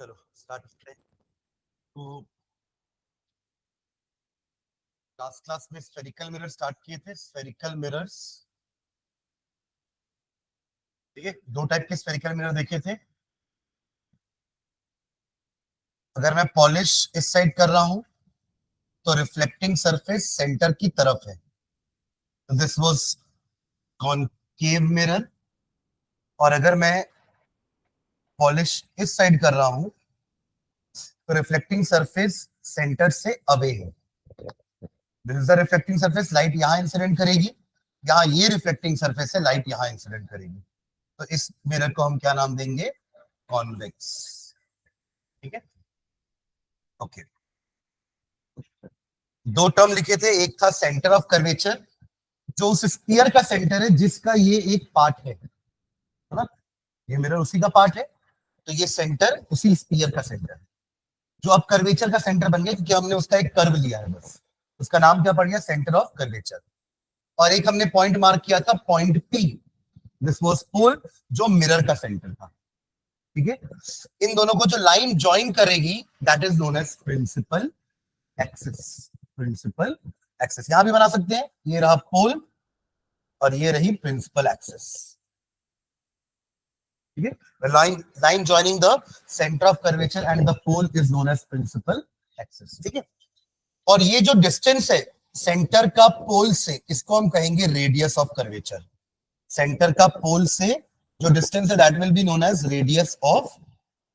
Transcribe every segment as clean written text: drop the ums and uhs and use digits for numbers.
चलो स्टार्ट करते हैं। तो लास्ट क्लास में स्फेरिकल मिरर स्टार्ट किए थे। स्फेरिकल मिरर्स, ठीक है, दो टाइप के स्फेरिकल मिरर देखे थे। अगर मैं पॉलिश इस साइड कर रहा हूं तो रिफ्लेक्टिंग सरफेस सेंटर की तरफ है, तो दिस वाज कॉनकेव मिरर। और अगर मैं पॉलिश इस साइड कर रहा हूं तो रिफ्लेक्टिंग सरफेस सेंटर से अवे है। This is the reflecting surface, light यहां इंसिडेंट करेगी, यहां ये रिफ्लेक्टिंग सरफेस है, लाइट यहां इंसिडेंट करेगी। तो इस मिरर को हम क्या नाम देंगे? कॉन्वेक्स। ठीक है, ओके। दो टर्म लिखे थे, एक था सेंटर ऑफ कर्वेचर, जो उस स्फीयर का सेंटर है जिसका ये एक पार्ट है ना, ये मिरर उसी का पार्ट है। तो ये सेंटर उसी स्फीयर का सेंटर है, जो अब कर्वेचर का सेंटर बन गया क्योंकि हमने उसका एक कर्व लिया है। बस उसका नाम क्या पड़ गया? Centre of curvature. और एक हमने पॉइंट मार्क किया था, पॉइंट पी, दिस वाज पोल, जो मिरर का सेंटर था। ठीक है, इन दोनों को जो लाइन ज्वाइन करेगी that is known as principal axis. Principal axis यहां भी बना सकते हैं, ये रहा पोल और ये रही प्रिंसिपल एक्सिस। ठीक है, line joining the centre of curvature and the pole is known as principal axis. ठीक है, और ये जो डिस्टेंस है सेंटर का पोल से, इसको हम कहेंगे रेडियस ऑफ कर्वेचर। सेंटर का पोल से जो डिस्टेंस है that will be known as radius of,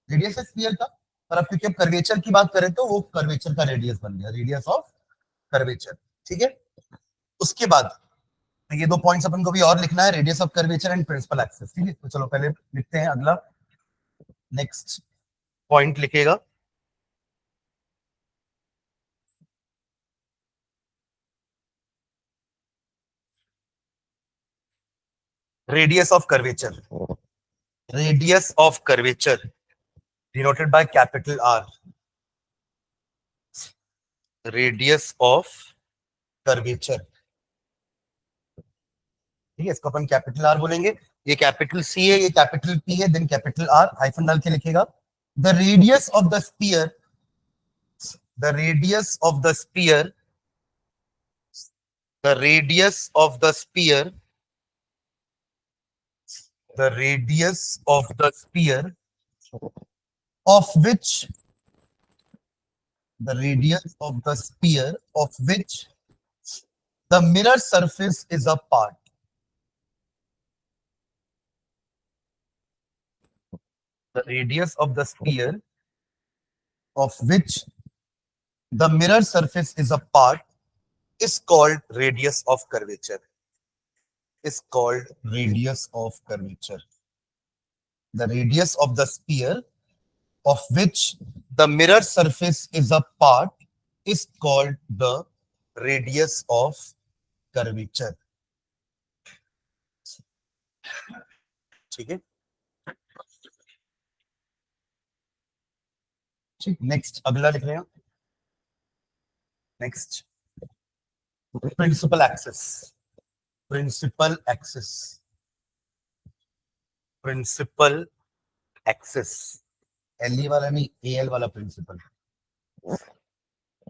radius है स्फीयर का, पर अब क्योंकि हम कर्वेचर की बात करें तो वो कर्वेचर का रेडियस बन गया, रेडियस ऑफ कर्वेचर। ठीक है, उसके बाद ये दो पॉइंट्स अपन को भी और लिखना है, radius of curvature and principal axis. ठीक है, तो चलो पहले लिखते हैं अगला, नेक्स्ट पॉइंट लिखेगा radius of curvature. Radius of curvature denoted by capital R, radius of curvature. ठीक है, इसको अपन कैपिटल आर बोलेंगे। ये कैपिटल सी है, ये कैपिटल पी है, देन कैपिटल आर, हाइफन डाल के लिखेगा। The radius of the sphere, the radius of the sphere, the radius of the sphere, the radius of the sphere of which, the radius of the sphere of which the mirror surface is a part. The radius of the sphere of which the mirror surface is a part is called radius of curvature. Is called radius of curvature. The radius of the sphere of which the mirror surface is a part is called the radius of curvature. ठीक है, ठीक, next अगला लिख रहे हैं। Next principal axis, principal axis, principal axis, L वाला नहीं, L वाला प्रिंसिपल,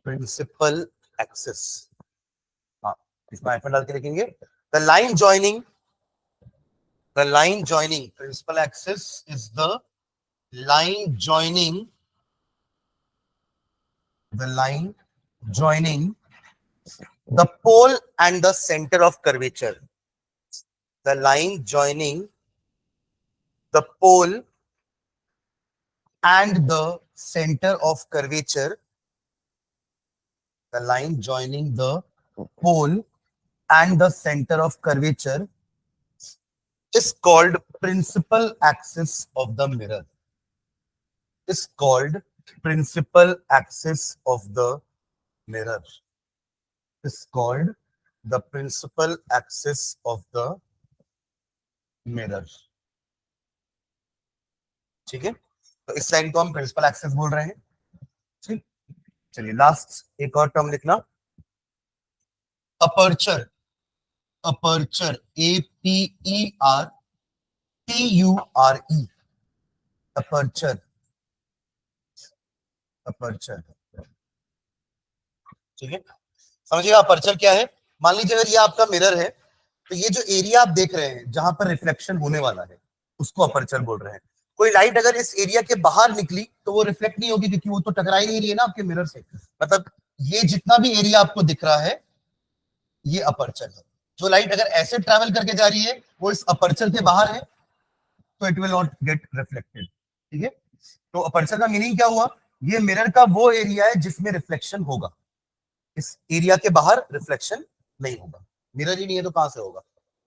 प्रिंसिपल एक्सिस। हाँ, इसमें हाइफन डाल के लिखेंगे। The line joining, the line joining principal axis is the line joining, the line joining the pole and the center of curvature. The line joining the pole and the center of curvature, the line joining the pole and the center of curvature is called principal axis of the mirror. Is called principal axis of the mirror. Is called the principal axis of the mirror. ठीक है, तो इस line को हम principal axis बोल रहे हैं। ठीक, चलिए लास्ट एक और टर्म लिखना, aperture. Aperture, APERTURE, aperture. Aperture, ठीक है। समझिएगा अपर्चर क्या है। मान लीजिए अगर ये आपका मिरर है, तो ये जो एरिया आप देख रहे हैं जहां पर रिफ्लेक्शन होने वाला है, उसको अपर्चर बोल रहे हैं। कोई लाइट अगर इस एरिया के बाहर निकली तो वो रिफ्लेक्ट नहीं होगी, क्योंकि वो तो टकरा ही नहीं रही है ना आपके मिरर से। मतलब ये जितना भी एरिया आपको दिख रहा है, ये अपर्चर है। जो लाइट अगर ऐसे ट्रैवल करके जा रही है, वो इस अपर्चर के बाहर है, तो it will not gate reflected, ठीक है। तो अपर्चर का मीनिंग क्या हुआ? ये मिरर का वो एरिया है जिसमें रिफ्लेक्शन होगा। इस एरिया के बाहर रिफ्लेक्शन नहीं होगा। मिरर ही नहीं है तो कहां से होगा,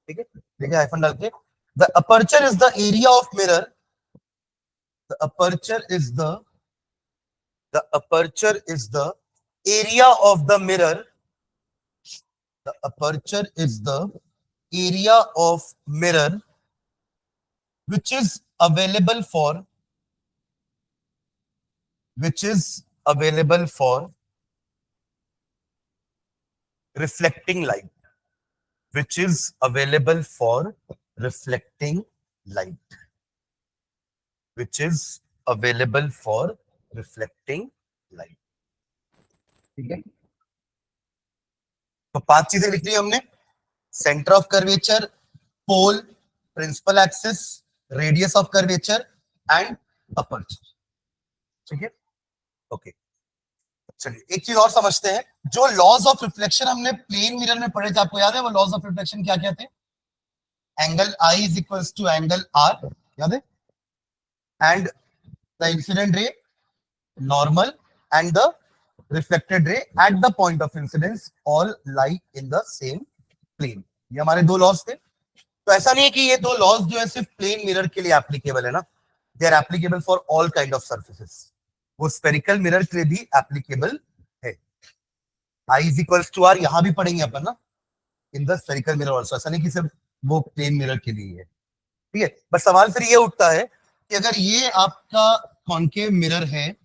ठीक है। देखिए हाइफन डाल के, the aperture is the area of mirror, the aperture is the aperture is the area of the mirror, the aperture is the area of mirror which is available for which is available for reflecting light, which is available for reflecting light, which is available for reflecting light, ठीक है। तो 5 चीजें लिख ली हमने: centre of curvature, pole, principal axis, radius of curvature and aperture, ठीक है। Okay, चलिए एक चीज और समझते हैं। जो लॉज ऑफ रिफ्लेक्शन हमने प्लेन मिरर में पढ़े थे, आपको याद है वो लॉज ऑफ रिफ्लेक्शन क्या क्या थे? Angle I is equals to angle R, याद है? And the incident ray normal and the reflected ray at the point of incidence all lie in the same plane. ये हमारे दो लॉज थे। तो ऐसा नहीं है कि ये दो लॉज जो है सिर्फ प्लेन मिरर के लिए एप्लीकेबल है ना, they are applicable for all kind of surfaces. वो स्फेरिकल मिरर के लिए भी एप्लीकेबल है। I is equals to R यहां भी पढ़ेंगे अपन ना, in the spherical mirror also. ऐसा नहीं कि सिर्फ वो प्लेन मिरर के लिए है, ठीक है। बस सवाल फिर ये उठता है कि अगर ये आपका कॉन्केव मिरर है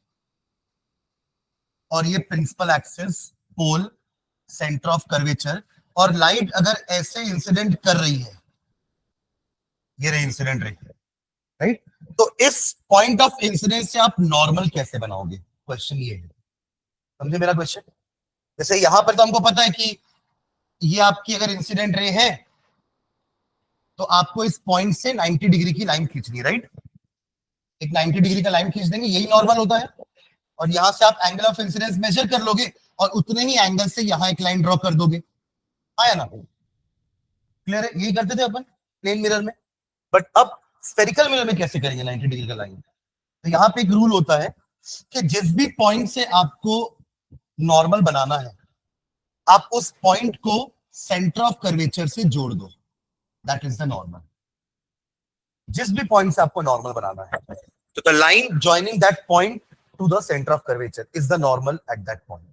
और ये principal axis, pole, centre of curvature, और लाइट अगर ऐसे इंसिडेंट कर रही है, ये रही इंसिडेंट रही, राइट, तो इस पॉइंट ऑफ इंसिडेंस से आप नॉर्मल कैसे बनाओगे? क्वेश्चन ये है, समझे मेरा क्वेश्चन? जैसे यहां पर तो हमको पता है कि ये आपकी अगर इंसिडेंट रे है, तो आपको इस पॉइंट से 90 डिग्री की लाइन खींचनी है, राइट। एक 90 डिग्री का लाइन खींच देंगे, यही नॉर्मल होता है। और यहां से आप एंगल ऑफ इंसिडेंस मेजर कर लोगे और उतने ही एंगल से यहां एक लाइन ड्रॉ कर दोगे, आया ना? क्लियर है? यही करते थे अपन प्लेन मिरर में। बट अब स्फेरिकल मिरर में कैसे करेंगे 90 डिग्री का लाइन? तो यहां पे एक रूल होता है कि जिस भी पॉइंट से आपको नॉर्मल बनाना है, आप उस पॉइंट को सेंटर ऑफ कर्वेचर से जोड़ दो, दैट इज द नॉर्मल। जिस भी पॉइंट से आपको नॉर्मल बनाना है, तो the line joining that point two the centre of curvature is the normal at that point.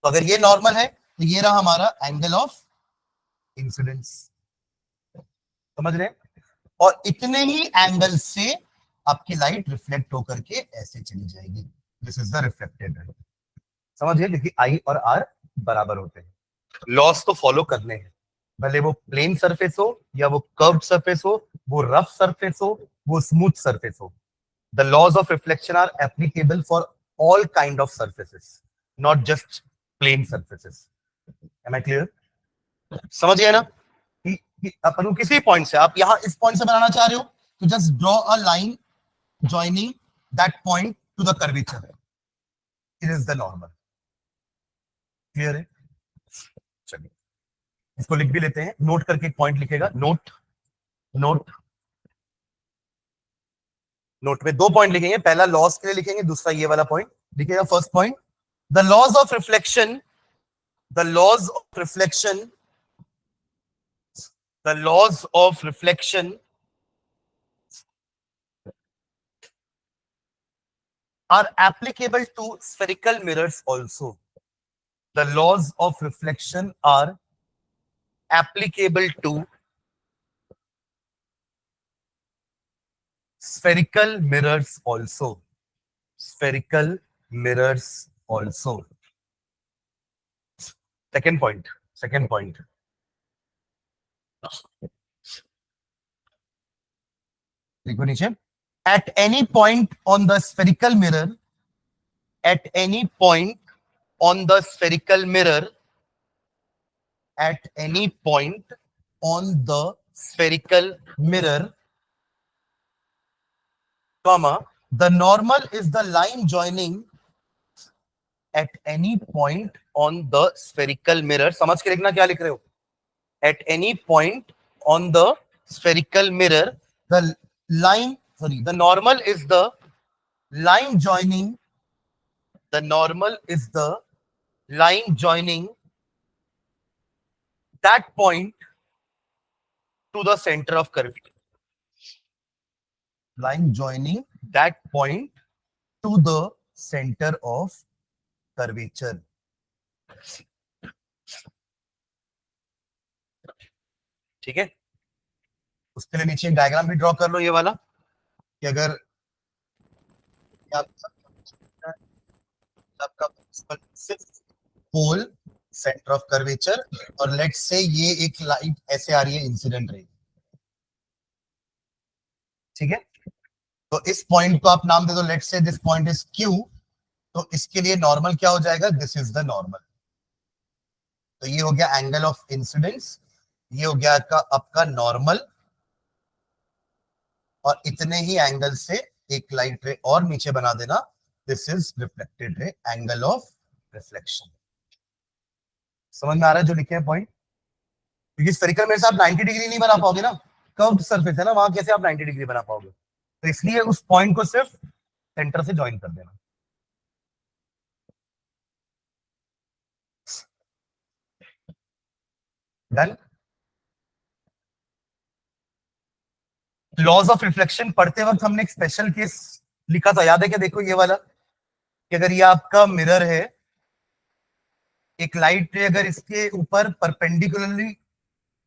तो अगर ये नॉर्मल है, तो ये रहा हमारा एंगल ऑफ इंसिडेंस, समझ रहे हैं? और इतने ही एंगल से आपकी लाइट रिफ्लेक्ट होकर के ऐसे चली जाएगी। दिस इज द रिफ्लेक्टेड रे, समझिए, क्योंकि आई और आर बराबर होते हैं। लॉस तो फॉलो करने हैं, भले वो प्लेन सरफेस हो या वो कर्व्ड सरफेस हो, वो रफ सरफेस हो, वो स्मूथ सरफेस हो। The laws of reflection are applicable for all kind of surfaces, not just plane surfaces. Am I clear? समझ गए ना? कि अपन किसी पॉइंट से, आप यहां इस पॉइंट से बनाना चाह रहे हो, तो just draw a line joining that point two the curvature, it is the normal. Clear है? चलिए इसको लिख भी लेते हैं, नोट करके एक पॉइंट लिखेगा, नोट नोट नोट में 2 पॉइंट लिखेंगे। पहला लॉस के लिए लिखेंगे, दूसरा ये वाला पॉइंट लिखेगा। First point, the laws of reflection, the laws of reflection, the laws of reflection are applicable to spherical mirrors also. The laws of reflection are applicable to spherical mirrors also. Spherical mirrors also. Second point. Second point. देखो नीचे. At any point on the spherical mirror, at any point on the spherical mirror, at any point on the spherical mirror, comma, the normal is the line joining at any point on the spherical mirror. समझ के लिखना क्या लिख रहे हो? At any point on the spherical mirror, the line, sorry, the normal is the line joining, the normal is the line joining that point to the center of curvature. Line joining that point to the center of curvature. ठीक है, उसके लिए नीचे एक diagram भी draw कर लो ये वाला, कि अगर आपका पोल सेंटर ऑफ कर्वेचर और लेट्स से ये एक लाइट ऐसे आ रही है इंसिडेंट रे, ठीक है, तो इस पॉइंट को आप नाम दे दो, let's say this point is Q, तो इसके लिए नॉर्मल क्या हो जाएगा, दिस इज द नॉर्मल। तो ये हो गया एंगल ऑफ इंसिडेंस, ये हो गया आपका नॉर्मल, और इतने ही एंगल से एक लाइट रे और नीचे बना देना, this is reflected ray, angle of reflection. समझ में आ रहा है जो लिखे हैं पॉइंट? क्योंकि स्फेरिकल में से आप 90 डिग्री नहीं बना पाओगे ना, कर्व्ड सरफेस है ना, वहां कैसे आप 90 डिग्री बना पाओगे? तो इसलिए उस पॉइंट को सिर्फ सेंटर से ज्वाइन कर देना। डन। लॉज ऑफ रिफ्लेक्शन पढ़ते वक्त हमने एक स्पेशल केस लिखा था, याद है क्या? देखो ये वाला, कि अगर ये आपका मिरर है, एक लाइट रे अगर इसके ऊपर परपेंडिकुलरली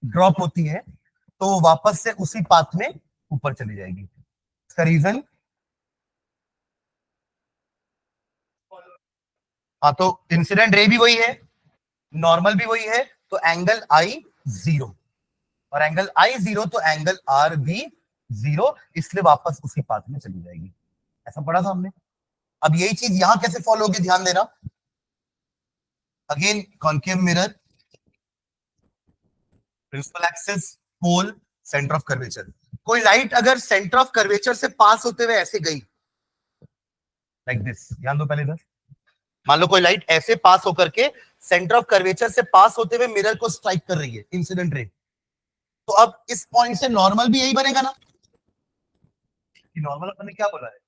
ड्रॉप होती है तो वो वापस से उसी पाथ में ऊपर चली जाएगी। इसका रीजन, हाँ, तो इंसिडेंट रे भी वही है, नॉर्मल भी वही है, तो एंगल आई 0, और एंगल आई 0 तो एंगल आर भी 0, इसलिए वापस उसी पाथ में चली जाएगी। ऐसा पढ़ा था हमने। अब यही चीज यहां कैसे फॉलो होगी, ध्यान देना। Again concave mirror, principal axis, pole, centre of curvature. कोई लाइट अगर सेंटर ऑफ कर्वेचर से पास होते हुए ऐसे गई, लाइक दिस, ध्यान दो पहले इधर, मान लो कोई लाइट ऐसे पास होकर के सेंटर ऑफ कर्वेचर से पास होते हुए मिरर को स्ट्राइक कर रही है, इंसिडेंट रे, तो अब इस पॉइंट से नॉर्मल भी यही बनेगा ना, कि नॉर्मल अपन ने क्या बोला है,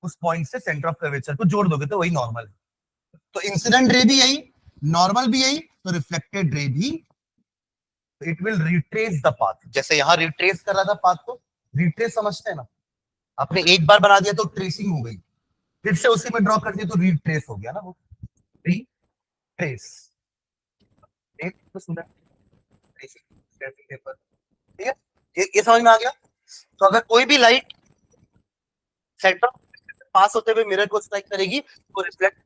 उस पॉइंट से सेंटर ऑफ कर्वेचर को जोड़ दोगे तो वही नॉर्मल है। तो इंसिडेंट रे भी यही, नॉर्मल भी यही, तो रिफ्लेक्टेड रे भी, it will retrace the path. जैसे यहां रिट्रेस कर रहा था पाथ को, रिट्रेस समझते हैं ना, आपने एक बार बना दिया तो ट्रेसिंग हो गई, फिर से उसी में ड्रॉ कर दिया तो रिट्रेस हो गया ना, वो रिट्रेस। एक तो सुना पेपर, ठीक है, ये समझ में आ गया। तो अगर कोई भी लाइट सेंटर पास होते हुए मिरर को स्ट्राइक करेगी तो reflect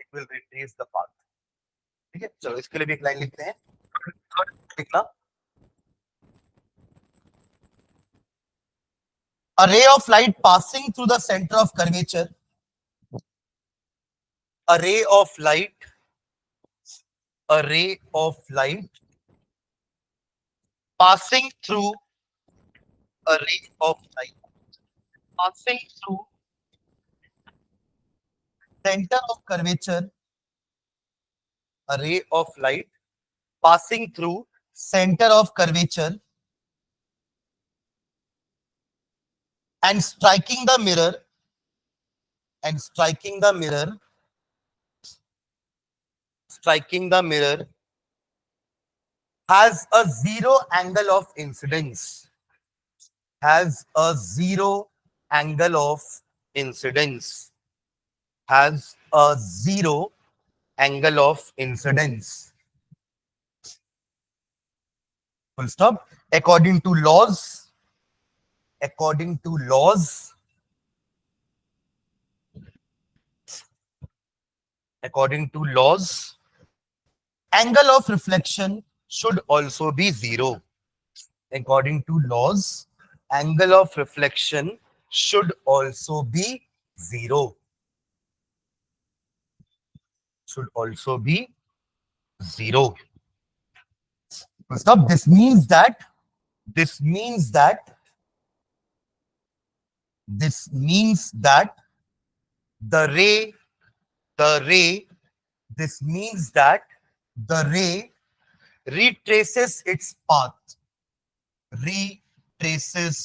it will retrace the path, ठीक है। चलो इसके लिए भी एक लाइन लिखते हैं, लिखना, a ray of light passing through the center of curvature, a ray of light, a ray of light passing through, a ray of light passing through center of curvature, a ray of light passing through center of curvature and striking the mirror, and striking the mirror, striking the mirror has a zero angle of incidence, has a zero angle of incidence, has a zero angle of incidence. Full stop. According to laws, according to laws, according to laws, angle of reflection should also be zero. According to laws, angle of reflection should also be zero. should also be 0. Stop. This means that this means that the ray this means that the ray retraces its path. Retraces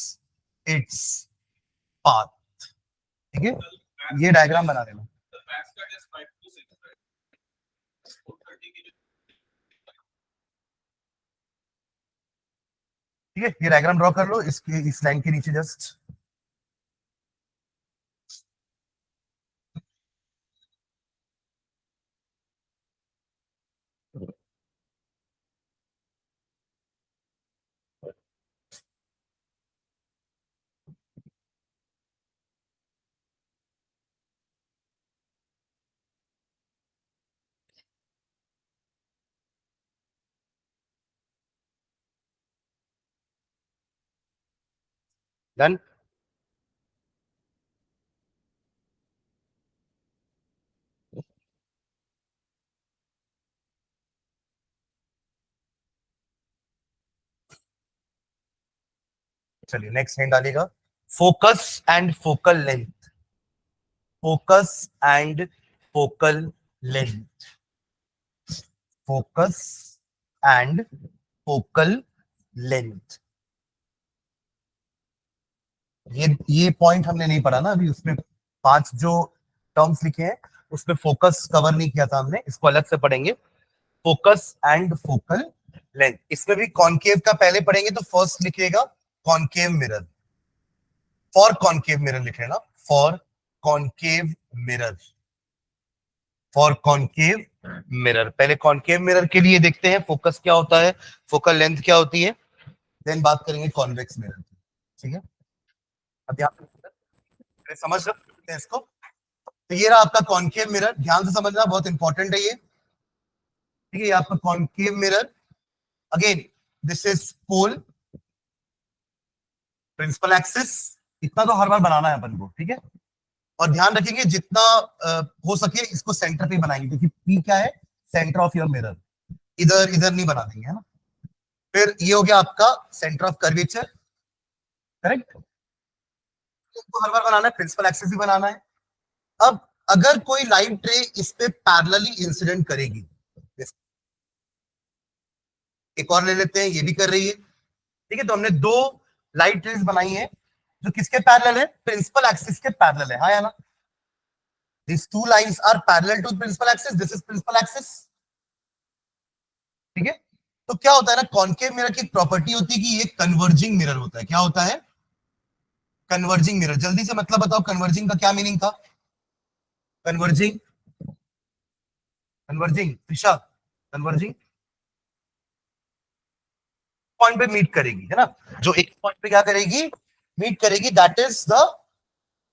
its path. ठीक है, ये diagram बना देना. ठीक है, ये diagram draw कर लो इसके इस लाइन के नीचे जस्ट. डन. चलिए नेक्स्ट हैंड डालेगा. Focus and focal length. Focus and focal length. Focus and focal length. ये पॉइंट हमने नहीं पढ़ा ना अभी. उसमें 5 जो टर्म्स लिखे हैं उसमें फोकस कवर नहीं किया था हमने. इसको अलग से पढ़ेंगे. Focus and focal length. इसमें भी कॉनकेव का पहले पढ़ेंगे तो फर्स्ट लिखिएगा concave mirror. For concave mirror लिख लेना. For concave mirror. For concave mirror. पहले कॉनकेव मिरर के लिए देखते हैं फोकस क्या होता है, फोकल लेंथ क्या होती है, देन बात करेंगे कॉन्वेक्स मिरर की. ठीक है, अब यहाँ समझ सकते हैं इसको. तो ये रहा आपका कॉनकेव मिरर. ध्यान से समझना, बहुत इंपॉर्टेंट है ये. ठीक है, ये आपका concave mirror. Again this is pole, principal axis. इतना तो हर बार बनाना है अपन को. ठीक है, और ध्यान रखेंगे जितना हो सके इसको सेंटर पे बनाएंगे क्योंकि पी क्या है, सेंटर ऑफ योर मिरर. इधर इधर नहीं बना देंगे, है ना. फिर ये हो गया आपका सेंटर ऑफ कर्वेचर. करेक्ट. इसको हर बार बनाना है, प्रिंसिपल एक्सिस भी बनाना है. अब अगर कोई लाइट रे इस पे पैरेलली इंसिडेंट करेगी, एक और ले लेते हैं, ये भी कर रही है. ठीक है, तो हमने 2 लाइट रेज बनाई है जो किसके पैरेलल है, प्रिंसिपल एक्सिस के पैरेलल है. हाँ या ना. These 2 lines are parallel to principal axis. This is principal axis. ठीक है, तो क्या होता है ना, कॉनकेव मिरर की प्रॉपर्टी होती है कि ये कन्वर्जिंग मिरर होता है. क्या होता है, कन्वर्जिंग मिरर. जल्दी से मतलब बताओ कन्वर्जिंग का क्या मीनिंग था. Converging, converging Trisha, converging point पे मीट करेगी, है ना. जो एक पॉइंट पे क्या करेगी, मीट करेगी, दैट इज द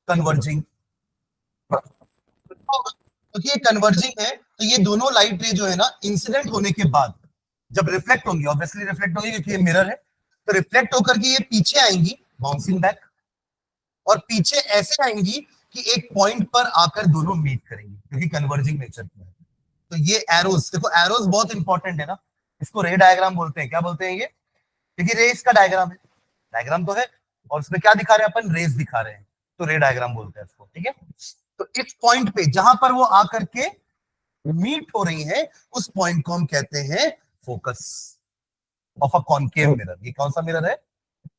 कन्वर्जिंग. तो ये कन्वर्जिंग है. तो ये दोनों लाइट रे जो है ना, इंसिडेंट होने के बाद जब रिफ्लेक्ट होंगी, ऑब्वियसली रिफ्लेक्ट होंगी क्योंकि ये मिरर है, तो रिफ्लेक्ट होकर के ये पीछे आएंगी बाउंसिंग बैक, और पीछे ऐसे आएंगी कि एक पॉइंट पर आकर दोनों मीट करेंगी क्योंकि कन्वर्जिंग नेचर की है. तो ये एरोस, देखो एरोस बहुत इंपॉर्टेंट है ना. इसको रे डायग्राम बोलते हैं. क्या बोलते हैं ये, क्योंकि रेस का डायग्राम है. डायग्राम तो है और उसमें क्या दिखा रहे हैं अपन, रेस दिखा रहे हैं, तो रे डायग्राम बोलते हैं इसको. ठीक है, तो इस पॉइंट पे जहां पर वो आकर के मीट हो रही है, उस पॉइंट को हम कहते हैं focus of a concave mirror. ये कौन सा मिरर है,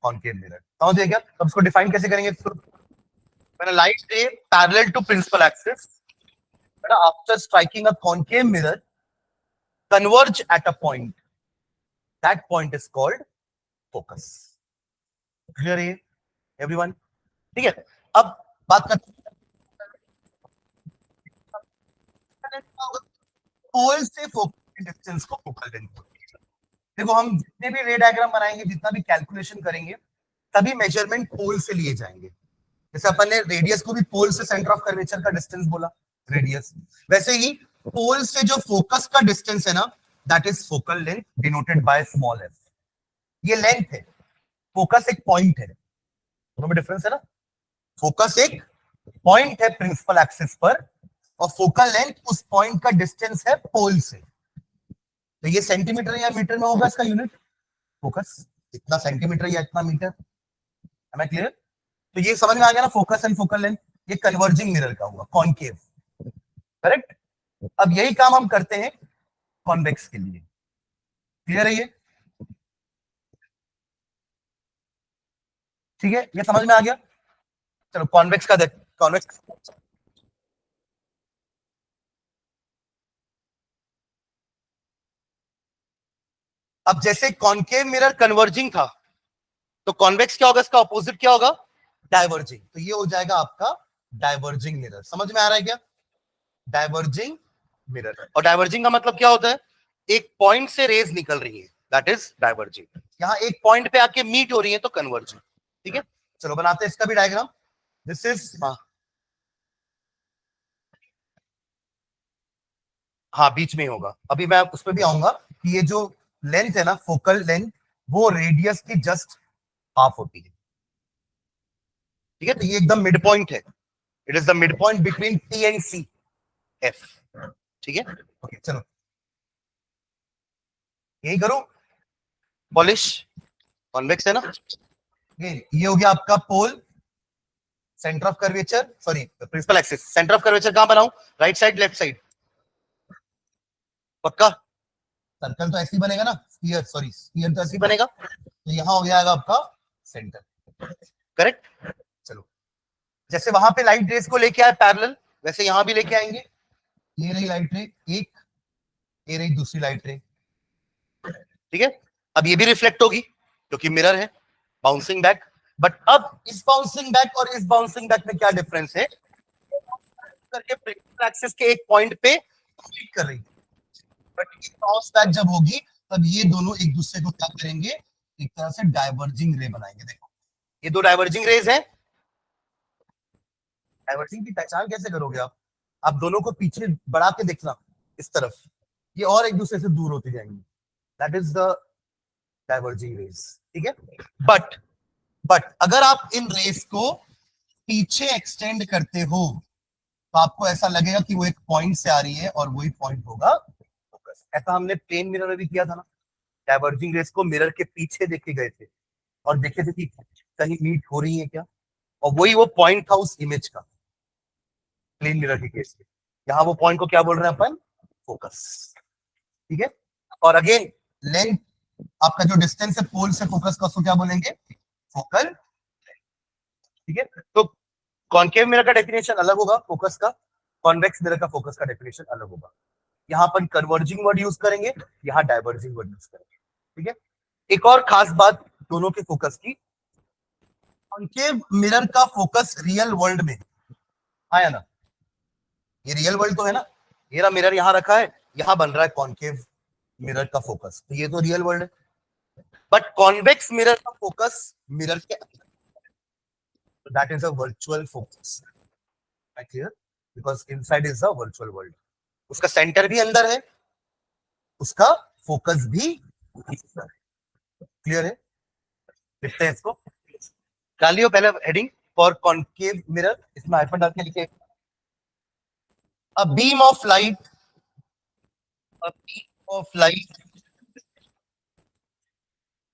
कॉनकेव मिरर. समझिए क्या. अब इसको डिफाइन कैसे करेंगे. When a light ray parallel to principal axis, after striking a concave mirror, converge at a point. That point is called focus. Clear है everyone? ठीक है, अब बात करते हैं पोल से फोकल डिस्टेंस को फोकल लेंथ. देखो हम जितने भी रे डायग्राम बनाएंगे, जितना भी कैलकुलेशन करेंगे, तभी मेजरमेंट पोल से लिए जाएंगे. जैसे अपन ने रेडियस को भी पोल से सेंटर ऑफ कर्वेचर का डिस्टेंस बोला, रेडियस, वैसे ही पोल से जो फोकस का डिस्टेंस है ना, that is focal length denoted by small F. ये लेंथ है, फोकस एक पॉइंट है. दोनों में डिफरेंस है ना. फोकस एक पॉइंट है प्रिंसिपल एक्सिस पर, और फोकल लेंथ उस पॉइंट का डिस्टेंस है पोल से। तो ये सेंटीमीटर या मीटर में होगा इसका यूनिट फोकस, इतना सेंटीमीटर या इतना मीटर। है क्लियर? तो ये समझ में आ गया ना, फोकस एंड फोकल लेंथ। ये कन्वर्जिंग मिरर का हुआ, कॉनकेव। करेक्ट। अब यही काम हम करते हैं कॉन्वेक्स के लिए। क्लियर है ये? ठीक है, ये समझ में आ गया। चलो कॉन्वेक्स का देख, कॉन्वेक्स अब जैसे कॉनकेव मिरर कन्वर्जिंग था, तो कॉन्वेक्स क्या होगा, इसका ऑपोजिट क्या होगा, डाइवर्जिंग। तो ये हो जाएगा आपका डाइवर्जिंग मिरर। समझ में आ रहा है क्या? Diverging mirror. और डाइवर्जिंग का मतलब क्या होता है, एक पॉइंट से रेज निकल रही है, दैट इज डाइवर्जिंग। यहां एक पॉइंट पे आके मीट हो रही है तो कन्वर्जिंग। ठीक है, चलो बनाते हैं इसका भी डायग्राम। दिस इज हाँ बीच में ही होगा, अभी मैं उस पर भी आऊंगा कि ये जो लेंथ है ना, फोकल लेंथ, वो रेडियस की जस्ट हाफ होती है। ठीक है, तो ये एकदम मिड पॉइंट है, it is the mid point between T and C F. ठीक है, ओके चलो यही करो, पॉलिश कॉन्वेक्स है ना। ये हो गया आपका pole, centre of curvature, sorry principal axis. Centre of curvature कहां बनाऊं, राइट साइड लेफ्ट साइड? पक्का? सर्कल तो ऐसे ही बनेगा ना, स्फीयर, सॉरी स्फीयर तो ऐसे ही बनेगा। तो यहां हो जाएगा आपका सेंटर। करेक्ट। चलो, जैसे वहां पे लाइट रेस को लेके आए पैरेलल, वैसे यहां भी लेके आएंगे। ये रही लाइट रे एक, ये रही दूसरी लाइट रे। ठीक है, अब ये भी रिफ्लेक्ट होगी क्योंकि मिरर है, बाउंसिंग बैक। बट अब इस बाउंसिंग बैक और इस बाउंसिंग बैक में क्या डिफरेंस है, करके प्रिंसिपल एक्सिस के एक पॉइंट पे क्लिक कर रही है, बट बाउंस बैक जब होगी तब ये दोनों एक दूसरे को क्या करेंगे, एक तरह से डाइवर्जिंग रे बनाएंगे। देखो ये दो डाइवर्जिंग रेज हैं। डाइवर्जिंग की पहचान कैसे करोगे आप दोनों को पीछे बढ़ा के देखना इस तरफ, ये और एक दूसरे से दूर होती जाएंगी, that is the diverging raise. ठीक है, बट अगर आप इन रेस को पीछे एक्सटेंड करते हो तो आपको ऐसा लगेगा कि वो एक पॉइंट से आ रही है और वही पॉइंट होगा फोकस। ऐसा हमने प्लेन मिरर में भी किया था ना, डाइवर्जिंग रेस को मिरर के पीछे देखे गए थे और देखे थे कि कहीं मीट हो रही है क्या, और वही वो पॉइंट था उस इमेज का, प्लेन मिरर के केस में। यहाँ वो पॉइंट को क्या बोल रहे हैं अपन, फोकस। ठीक है, और अगेन लेंथ, आपका जो डिस्टेंस है पोल से फोकस का, उसको क्या बोलेंगे, फोकल। ठीक है, तो कॉन्केव मिरर का डेफिनेशन अलग होगा फोकस का, कॉन्वेक्स मिरर का फोकस का डेफिनेशन अलग होगा। यहाँ पर कन्वर्जिंग वर्ड यूज करेंगे, यहाँ डाइवर्जिंग वर्ड यूज करेंगे। ठीक है, एक और खास बात दोनों के फोकस की, कॉन्केव मिरर का फोकस रियल वर्ल्ड में आया ना, ये रियल वर्ल्ड तो है ना, ये रहा मिरर यहाँ रखा है, यहाँ बन रहा है कॉन्केव मिरर का फोकस, तो ये तो रियल वर्ल्ड है। बट कॉन्वेक्स मिरर का फोकस मिरर के, that is a virtual focus. Clear? Because inside is a virtual world, उसका सेंटर भी अंदर है, उसका फोकस भी अंदर है। क्लियर है? लिखते हैं इसको, डालियो पहले हेडिंग फॉर कॉन्केव मिरर, इसमें हाइफन डाल के लिखे, अ beam of light, a beam of light,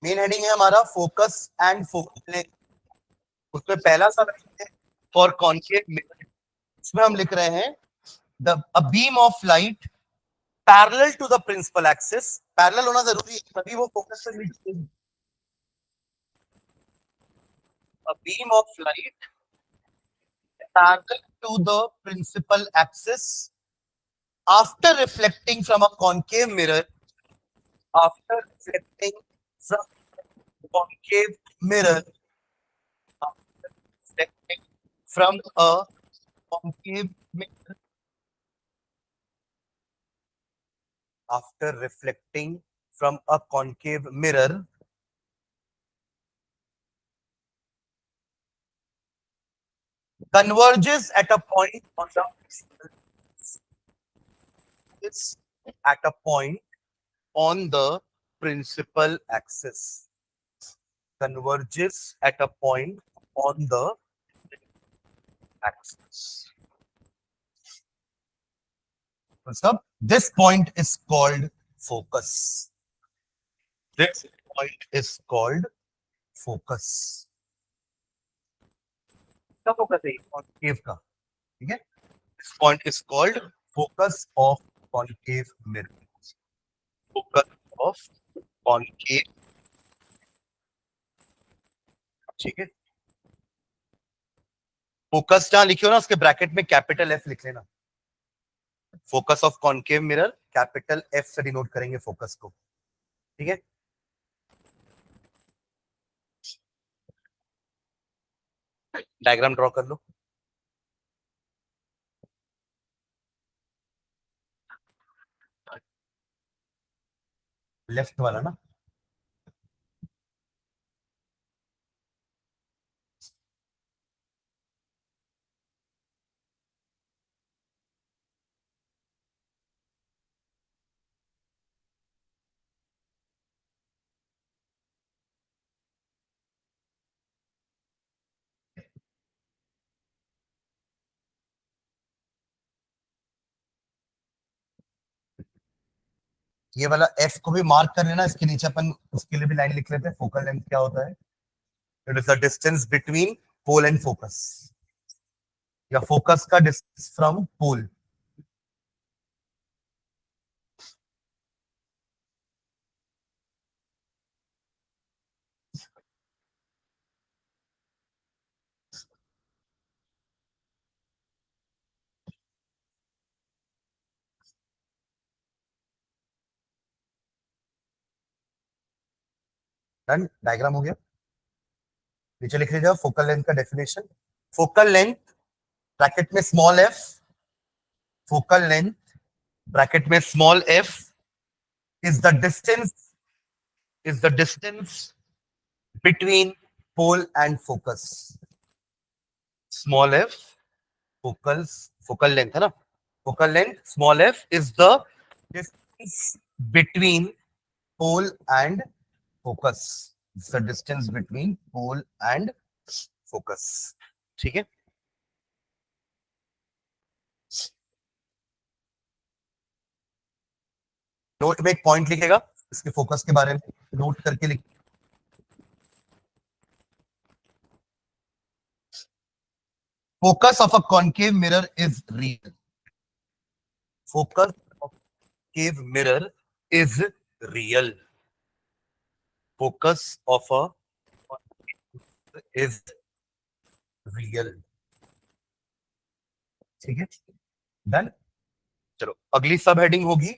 main heading है हमारा फोकस एंड फोकल, उसमें पहला सा फॉर कॉन्केव मिरर, इसमें हम लिख रहे हैं the a beam of light parallel to the principal axis, parallel होना जरूरी है तभी वो फोकस से मिलती है। A beam of light parallel to the principal axis after reflecting from a concave mirror, after reflecting from concave mirror, after reflecting from a concave mirror, after reflecting from a concave mirror, converges at a point on the at a point on the principal axis, converges at a point on the axis. मतलब this point is called focus, this point is called focus. क्या focus है concave का, ठीक है। This point is called focus of concave mirror, focus of concave, ठीक है। Focus जहां लिखे हो ना उसके ब्रैकेट में कैपिटल एफ लिख लेना, focus of concave mirror capital F से डिनोट करेंगे फोकस को, ठीक है। डायग्राम ड्रॉ कर लो। लेफ्ट वाला ना, ये वाला एफ को भी मार्क कर लेना, इसके नीचे अपन उसके लिए भी लाइन लिख लेते हैं। फोकल लेंथ क्या होता है, it is the distance between pole and focus, या फोकस का distance from pole. Done, diagram हो गया। नीचे लिख लीजिए फोकल लेंथ का डेफिनेशन। फोकल लेंथ ब्रैकेट में small F, focal length bracket में small F is the distance, is the distance between pole and focus. Small F focal, focal length है ना, focal length small F is the distance between pole and focus, is the distance between pole and focus, ठीक है। Note में एक point लिखेगा इसके focus के बारे में, नोट करके लिख। Focus of a concave mirror is real, focus of cave mirror is real, focus of a is real, ठीक है। डन। चलो अगली सब हेडिंग होगी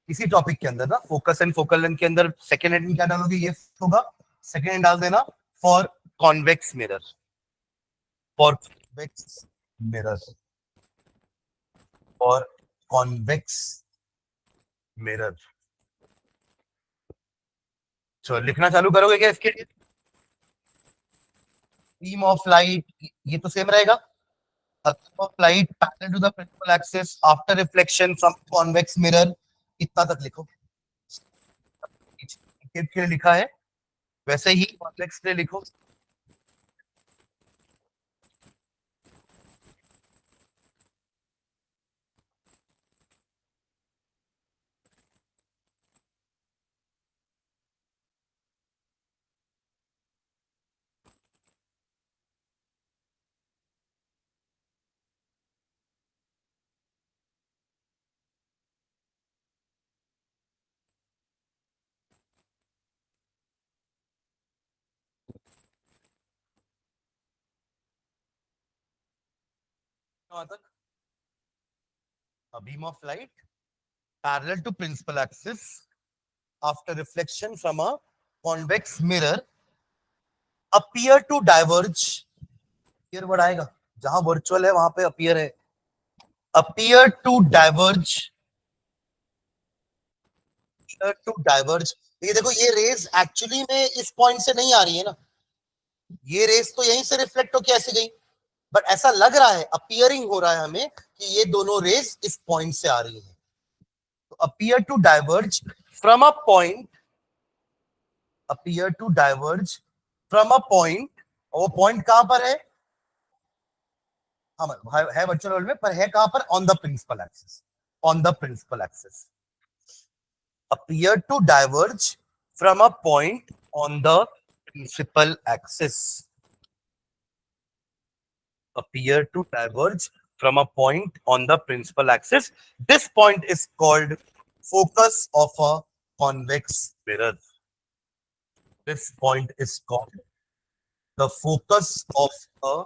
इसी टॉपिक के अंदर ना, फोकस एंड फोकल लेंथ के अंदर सेकंड हेडिंग क्या डालोगे, ये होगा। सेकंड हेडिंग डाल देना for convex mirror, for convex mirror, for convex mirror. चलो लिखना चालू करोगे क्या इसके लिए। बीम ऑफ लाइट, ये तो सेम रहेगा। A beam of light parallel to the principal axis after reflection from convex mirror, इतना तक लिखो। के लिए लिखा है वैसे ही कॉन्वेक्स के लिए लिखो। A beam of light parallel to principal axis after reflection from a convex mirror appear to diverge, appear word आएगा, जहां वर्चुअल है वहां पे appear है, appear to diverge, appear to diverge। ये देखो ये रेज एक्चुअली में इस पॉइंट से नहीं आ रही है ना, ये रेज तो यहीं से रिफ्लेक्ट होकर ऐसे गई, बट ऐसा लग रहा है, अपियरिंग हो रहा है हमें कि ये दोनों रेज इस पॉइंट से आ रही है। तो appear to diverge from a point, appear to diverge from a point, और वो पॉइंट कहां पर है, हाँ है वर्चुअल वर्ल्ड में, पर है कहां पर, on the principal axis. on the principal axis. Appear to diverge from a point on the principal axis. Appear to diverge from a point on the principal axis. This point is called focus of a convex mirror. This point is called the focus of a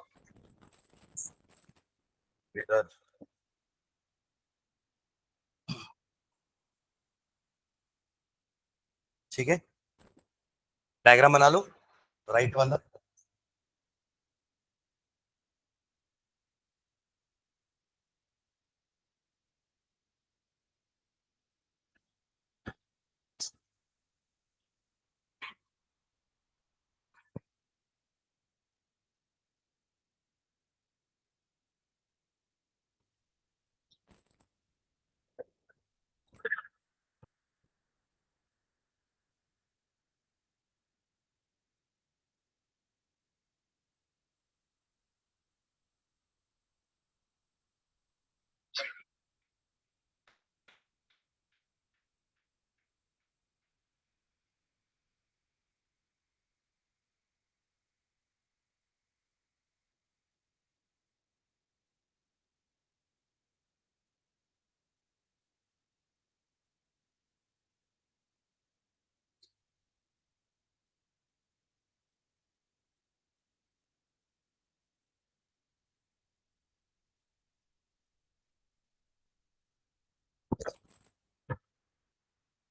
mirror. ठीक है, diagram बना लो right वाला.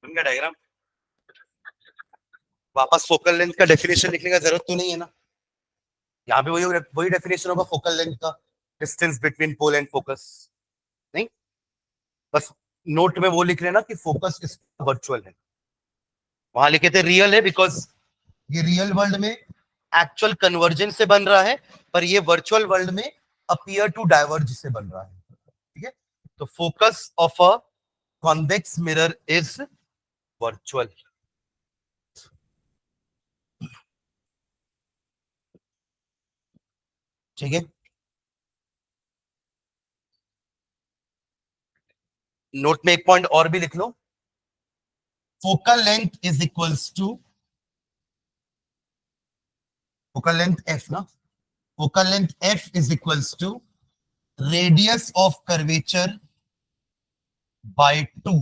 बन गया diagram. वापस focal length का definition लिखने का जरूरत तो नहीं है ना. यहाँ पे वही डेफिनेशन होगा फोकल लेंथ का, distance between pole and focus. नहीं, बस नोट में वो लिख लेना कि फोकस इज वर्चुअल है. वहां लिखे थे रियल है बिकॉज ये रियल वर्ल्ड में एक्चुअल कन्वर्जेंस से बन रहा है, पर ये वर्चुअल वर्ल्ड में अपीयर टू डाइवर्ज से बन रहा है. ठीक है, तो focus of a convex mirror is virtual. ठीक है, नोट में एक पॉइंट और भी लिख लो. Focal length is equals to focal length F ना. Focal length F is equals to radius of curvature by 2.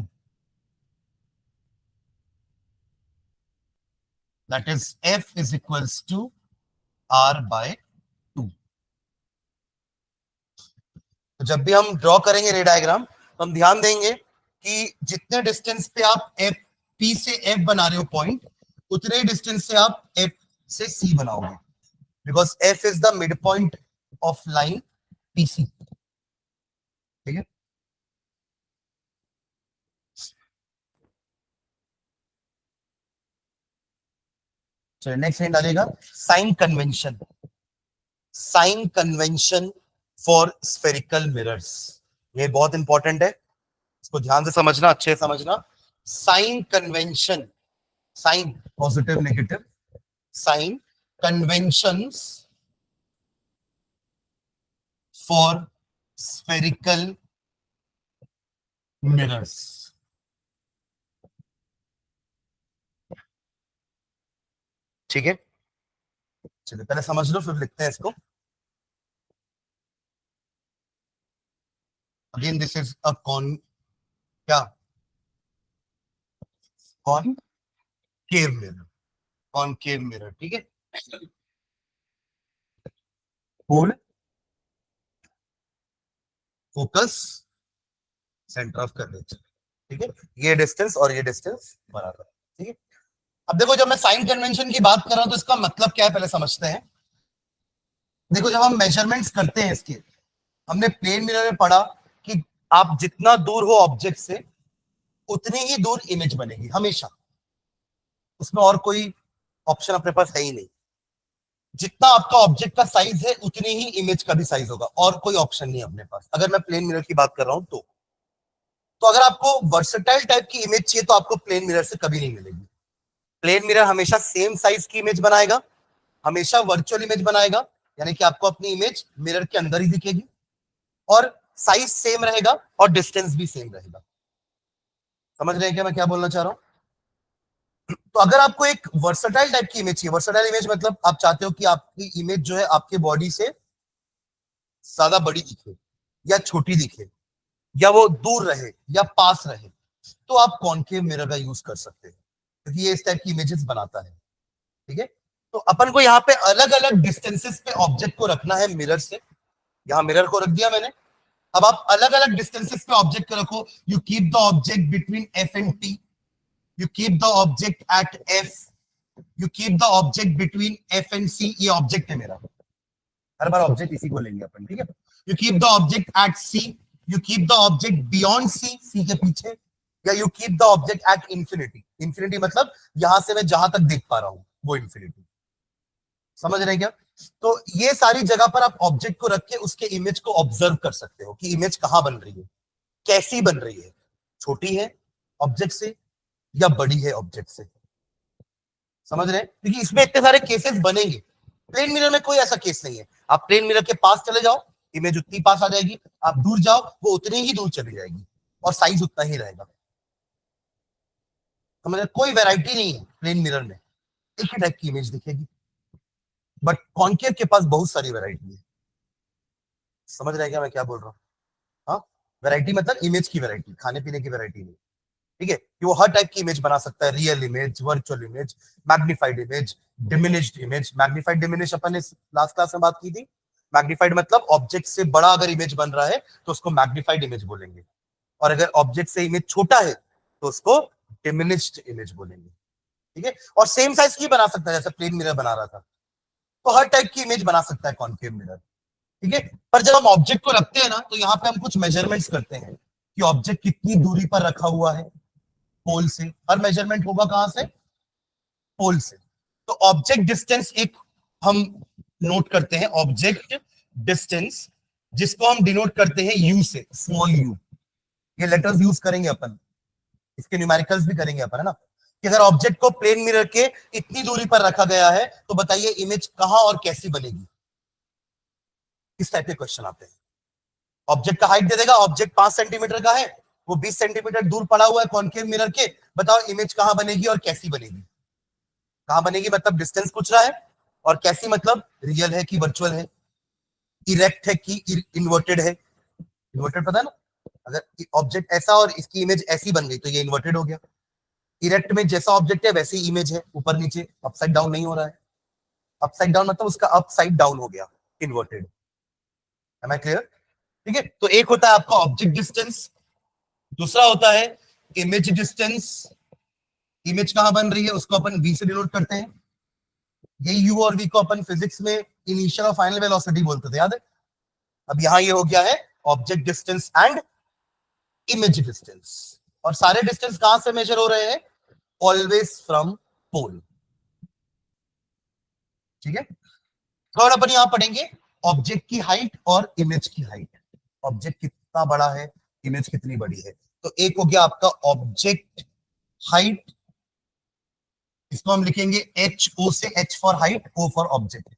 That is F is equals to R by 2. तो जब भी हम ड्रॉ करेंगे रे डायग्राम, तो हम ध्यान देंगे कि जितने डिस्टेंस पे आप एफ पी से एफ बना रहे हो पॉइंट, उतने ही डिस्टेंस से आप एफ से सी बनाओगे, because F is the mid point of line PC. ठीक है, चलिए नेक्स्ट लाइन डालेगा sign convention. Sign convention for spherical mirrors. ये बहुत इंपॉर्टेंट है, इसको ध्यान से समझना, अच्छे से समझना. Sign convention, sign positive negative, sign conventions for spherical mirrors. ठीक है, चलिए पहले समझ लो फिर लिखते हैं इसको. Again this is a con, क्या, कॉनकेव मिरर. Concave mirror. ठीक है, pole, focus, centre of curvature. ठीक है, ये डिस्टेंस और ये डिस्टेंस बराबर. ठीक है, अब देखो जब मैं साइन कन्वेंशन की बात कर रहा हूं तो इसका मतलब क्या है पहले समझते हैं. देखो जब हम मेजरमेंट्स करते हैं इसके, हमने प्लेन मिरर में पढ़ा कि आप जितना दूर हो ऑब्जेक्ट से उतनी ही दूर इमेज बनेगी हमेशा. उसमें और कोई ऑप्शन अपने पास है ही नहीं. जितना आपका ऑब्जेक्ट का साइज है उतनी ही इमेज का भी साइज होगा, और कोई ऑप्शन नहीं है अपने पास, अगर मैं प्लेन मिरर की बात कर रहा हूं तो अगर आपको वर्सेटाइल टाइप की इमेज चाहिए तो आपको प्लेन मिरर से कभी नहीं मिलेगी. प्लेन मिरर हमेशा सेम साइज की इमेज बनाएगा, हमेशा वर्चुअल इमेज बनाएगा, यानी कि आपको अपनी इमेज मिरर के अंदर ही दिखेगी. और साइज सेम रहेगा और डिस्टेंस भी सेम रहेगा। समझ रहे हैं क्या मैं क्या बोलना चाह रहा हूं? तो अगर आपको एक वर्सटाइल टाइप की इमेज चाहिए, वर्सटाइल इमेज मतलब आप चाहते हो कि आपकी इमेज जो है आपके बॉडी से ज्यादा बड़ी दिखे या छोटी दिखे, या वो दूर रहे या पास रहे, तो आप कॉनकेव मिरर का यूज कर सकते हैं, क्योंकि ये इस टाइप की इमेजेस बनाता है। ठीक है, तो अपन को यहाँ पे अलग अलग डिस्टेंसेस पे ऑब्जेक्ट को रखना है मिरर से। यहाँ मिरर को रख दिया मैंने। अब आप अलग अलग डिस्टेंसेस पे ऑब्जेक्ट को रखो। You keep the object between F and T, you keep the object at F, you keep the object between F and C. ये ऑब्जेक्ट है मेरा, हर बार ऑब्जेक्ट इसी को लेंगे अपन। ठीक है, you keep the object at C, you keep the object beyond C, C के पीछे, या you keep the object at infinity. Infinity मतलब यहां से मैं जहां तक देख पा रहा हूं वो इंफिनिटी। समझ रहे हैं क्या? तो ये सारी जगह पर आप ऑब्जेक्ट को रख के उसके इमेज को ऑब्जर्व कर सकते हो कि इमेज कहां बन रही है, कैसी बन रही है, छोटी है ऑब्जेक्ट से या बड़ी है ऑब्जेक्ट से। समझ रहे हैं? क्योंकि इसमें इतने सारे केसेस बनेंगे। प्लेन मिरर में कोई ऐसा केस नहीं है। आप प्लेन मिरर के पास चले जाओ, इमेज उतनी पास आ जाएगी, आप दूर जाओ वो उतनी ही दूर चली जाएगी और साइज उतना ही रहेगा। समझ रहे? कोई वैरायटी नहीं है प्लेन मिरर में, एक ही टाइप की इमेज दिखेगी। बट कॉन्केव के पास बहुत सारी वैरायटी है। समझ रहे हैं क्या मैं क्या बोल रहा हूँ? हाँ, वैरायटी मतलब इमेज की वैरायटी, खाने पीने की वैरायटी नहीं। ठीक है, कि वो हर टाइप की इमेज बना सकता है। Real image, virtual image, magnified image, diminished image. Magnified diminish अपन ने लास्ट क्लास में बात की थी। मैग्निफाइड मतलब ऑब्जेक्ट से बड़ा अगर इमेज बन रहा है तो उसको मैग्निफाइड इमेज बोलेंगे, और अगर ऑब्जेक्ट से इमेज छोटा है तो उसको डिमिनिश्ड इमेज बोलेंगे। ठीक है, और सेम साइज की बना सकता है, जैसे प्लेन मिरर बना रहा था, तो हर टाइप की इमेज बना सकता है कॉन्केव मिरर। ठीक है, पर जब हम ऑब्जेक्ट को रखते हैं ना, तो यहाँ पे हम कुछ मेजरमेंट्स करते हैं कि ऑब्जेक्ट कितनी दूरी पर रखा हुआ है पोल से। हर मेजरमेंट होगा कहां से? पोल से। तो ऑब्जेक्ट डिस्टेंस एक हम नोट करते हैं, ऑब्जेक्ट डिस्टेंस, जिसको हम डिनोट करते हैं यू से, स्मॉल यू। ये लेटर्स यूज करेंगे अपन, इसके न्यूमेरिकल्स भी करेंगे अपन, है ना? कि अगर ऑब्जेक्ट को प्लेन मिरर के इतनी दूरी पर रखा गया है तो बताइए इमेज कहां और कैसी बनेगी। इस टाइप के क्वेश्चन आते हैं। ऑब्जेक्ट का हाइट दे देगा, ऑब्जेक्ट 5 सेंटीमीटर का है, वो 20 सेंटीमीटर दूर पड़ा हुआ है कॉन्केव मिरर के, बताओ इमेज कहां बनेगी और कैसी बनेगी। कहां बनेगी मतलब डिस्टेंस पूछ रहा है, और कैसी मतलब रियल है कि वर्चुअल है, इरेक्ट है कि इन्वर्टेड है। इन्वर्टेड पता है ना, अगर ऑब्जेक्ट ऐसा और इसकी इमेज ऐसी बन गई तो ये इन्वर्टेड हो गया। इरेक्ट में जैसा ऑब्जेक्ट है वैसी इमेज है, ऊपर नीचे, अपसाइड डाउन नहीं हो रहा है। अपसाइड डाउन मतलब उसका अपसाइड डाउन हो गया, इन्वर्टेड। Am I clear? ठीक है, तो एक होता है आपका ऑब्जेक्ट डिस्टेंस, दूसरा होता है इमेज डिस्टेंस। इमेज कहां बन रही है उसको अपन v से डिनोट करते हैं। ये u और v को अपन फिजिक्स में इनिशियल और फाइनल वेलोसिटी बोलते थे, याद है? अब यहां ये हो गया है object distance and image distance. और सारे डिस्टेंस कहां से मेजर हो रहे हैं? Always from pole. ठीक है, थर्ड अपन यहां पढ़ेंगे ऑब्जेक्ट की हाइट और इमेज की हाइट। ऑब्जेक्ट कितना बड़ा है, इमेज कितनी बड़ी है। तो एक हो गया आपका ऑब्जेक्ट हाइट, इसको हम लिखेंगे एच ओ से, H for height, O for object.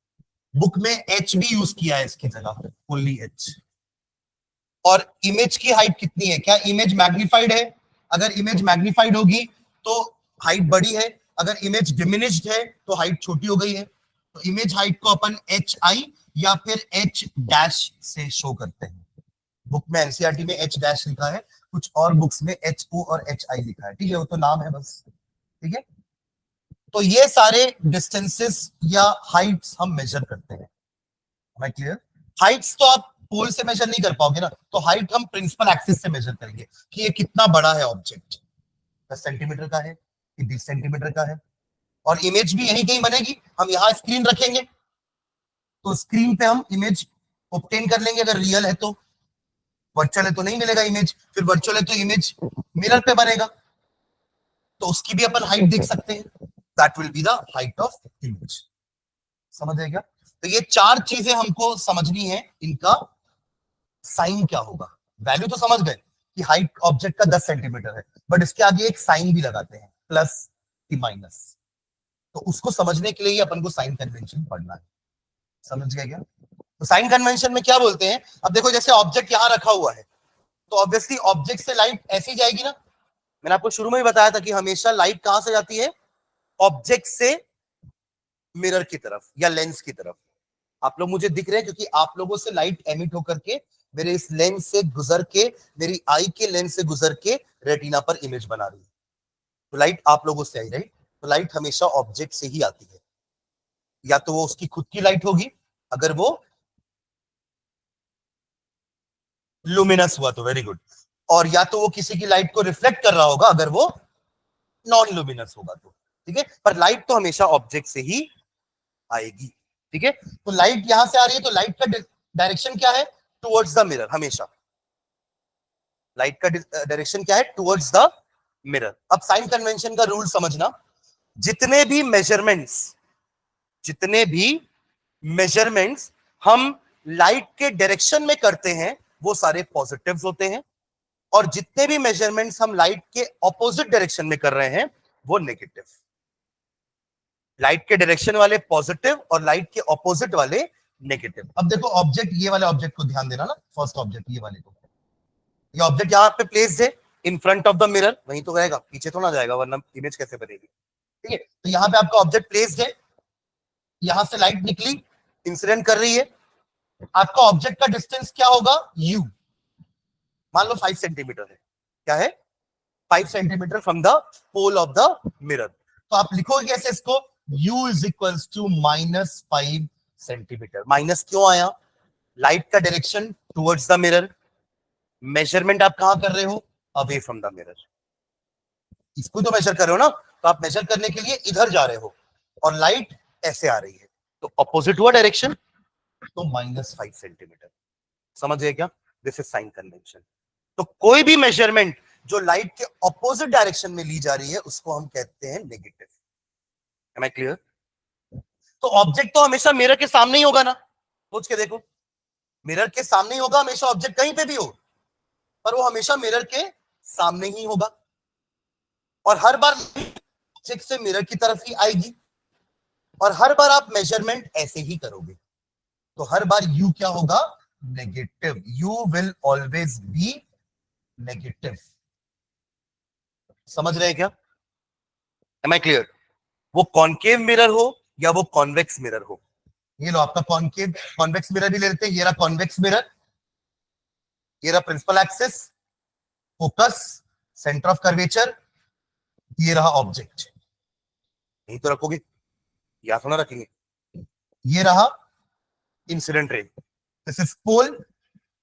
Book में एच भी यूज किया है इसकी जगह, ओनली एच। और इमेज की हाइट कितनी है? क्या इमेज मैग्निफाइड है? अगर इमेज मैग्निफाइड होगी तो हाइट बड़ी है, अगर इमेज डिमिनिश्ड है तो हाइट छोटी हो गई है। तो इमेज हाइट को अपन एच आई या फिर एच डैश से शो करते हैं। बुक में एनसीईआरटी में एच डैश लिखा है, कुछ और बुक्स में एच ओ और एच आई लिखा है। ठीक है, वो तो नाम है बस। ठीक है, तो ये सारे डिस्टेंसेस या हाइट्स हम मेजर करते हैं। क्लियर? हाइट्स तो आप पोल से मेजर नहीं कर पाओगे ना, तो हाइट हम प्रिंसिपल एक्सिस से मेजर करेंगे कि ये कितना बड़ा है ऑब्जेक्ट, 10 सेंटीमीटर का है कि 20 सेंटीमीटर का है। और इमेज भी यहीं कहीं बनेगी, हम यहाँ स्क्रीन रखेंगे तो स्क्रीन पे हम इमेज ऑब्टेन कर लेंगे। अगर रियल है तो, वर्चुअल है तो नहीं मिलेगा इमेज, फिर वर्चुअल है तो इमेज मिरर पे बनेगा, तो उसकी भी अपन हाइट देख सकते हैं। That will be the height of image. समझ आएगा? तो ये चार चीजें हमको समझनी है, इनका साइन क्या होगा। वैल्यू तो समझ गए कि हाइट ऑब्जेक्ट का 10 सेंटीमीटर है, बट इसके आगे एक साइन भी लगाते हैं, प्लस की माइनस। तो उसको समझने के लिए अपन को साइन कन्वेंशन पढ़ना है। समझ गए क्या? तो साइन कन्वेंशन में क्या बोलते हैं, अब देखो जैसे ऑब्जेक्ट यहां रखा हुआ है तो ऑब्वियसली ऑब्जेक्ट से लाइट ऐसी जाएगी ना, मैंने आपको शुरू में ही बताया था कि हमेशा लाइट कहां से जाती है, ऑब्जेक्ट से मिरर की तरफ या लेंस की तरफ। आप लोग मुझे दिख रहे हैं क्योंकि आप लोगों से लाइट एमिट होकर के मेरे इस लेंस से गुजर के, मेरी आई के लेंस से गुजर के रेटिना पर इमेज बना रही है। तो लाइट आप लोगों से आई, राइट? तो लाइट हमेशा ऑब्जेक्ट से ही आती है, या तो वो उसकी खुद की लाइट होगी अगर वो लुमिनस हुआ तो वेरी गुड, और या तो वो किसी की लाइट को रिफ्लेक्ट कर रहा होगा अगर वो नॉन लुमिनस होगा तो, ठीक है। पर लाइट तो हमेशा ऑब्जेक्ट से ही आएगी, ठीक है। तो लाइट यहां से आ रही है तो लाइट का डायरेक्शन क्या है, टुवर्ड्स द मिरर, हमेशा लाइट का डायरेक्शन क्या है, टुवर्ड्स द मिरर। अब साइन कन्वेंशन का रूल समझना, जितने भी मेजरमेंट्स हम लाइट के डायरेक्शन में करते हैं वो सारे पॉजिटिव्स होते हैं, और जितने भी मेजरमेंट्स हम लाइट के ऑपोजिट डायरेक्शन में कर रहे हैं वो नेगेटिव। लाइट के डायरेक्शन वाले पॉजिटिव और लाइट के ऑपोजिट वाले नेगेटिव। अब देखो ऑब्जेक्ट, ये वाले ऑब्जेक्ट को ध्यान देना ना, फर्स्ट ऑब्जेक्ट ये वाले को, ये ऑब्जेक्ट यहां पे प्लेस्ड है in front of the mirror, वहीं तो रहेगा, पीछे तो ना जाएगा वरना इमेज कैसे बनेगी, ठीक है। तो यहां पे आपका ऑब्जेक्ट प्लेस्ड है, यहां से लाइट निकली, इंसिडेंट कर रही है, आपका ऑब्जेक्ट का डिस्टेंस क्या होगा, u, मान लो 5 सेंटीमीटर है, क्या है, 5 centimetre from the pole of the mirror. तो आप लिखोगे कैसे इसको, u is equals to -5 centimetre. Minus क्यों आया, लाइट का direction towards the mirror, measurement आप कहां कर रहे हो, अवे फ्रॉम द मिरर, इसको तो मेजर कर रहे हो ना, तो आप मेजर करने के लिए इधर जा रहे हो और लाइट ऐसे आ रही है, तो ऑपोजिट हुआ डायरेक्शन, तो -5 सेंटीमीटर। समझ गए क्या, दिस इज साइन कन्वेंशन। तो कोई भी मेजरमेंट जो लाइट के ऑपोजिट डायरेक्शन में ली जा रही है उसको हम कहते हैं नेगेटिव। Am I clear? तो ऑब्जेक्ट तो हमेशा मिरर के सामने ही होगा ना, सोच के देखो, मिरर के सामने ही होगा हमेशा, ऑब्जेक्ट कहीं पे भी हो पर वो हमेशा मिरर के सामने ही होगा, और हर बार ऑब्जेक्ट से मिरर की तरफ ही आएगी, और हर बार आप मेजरमेंट ऐसे ही करोगे, तो हर बार यू क्या होगा, negative. You will always be negative. समझ रहे हैं क्या, एम आई क्लियर? वो कॉनकेव मिरर हो या वो कॉन्वेक्स मिरर हो, ये लो आपका कॉनकेव कॉन्वेक्स मिरर भी ले लेते हैं, ये रहा कॉन्वेक्स मिरर, ये रहा principal axis, focus, centre of curvature, ये रहा ऑब्जेक्ट, यही तो रखोगे, या थोड़ा रखेंगे, ये रहा incident ray, this is pole,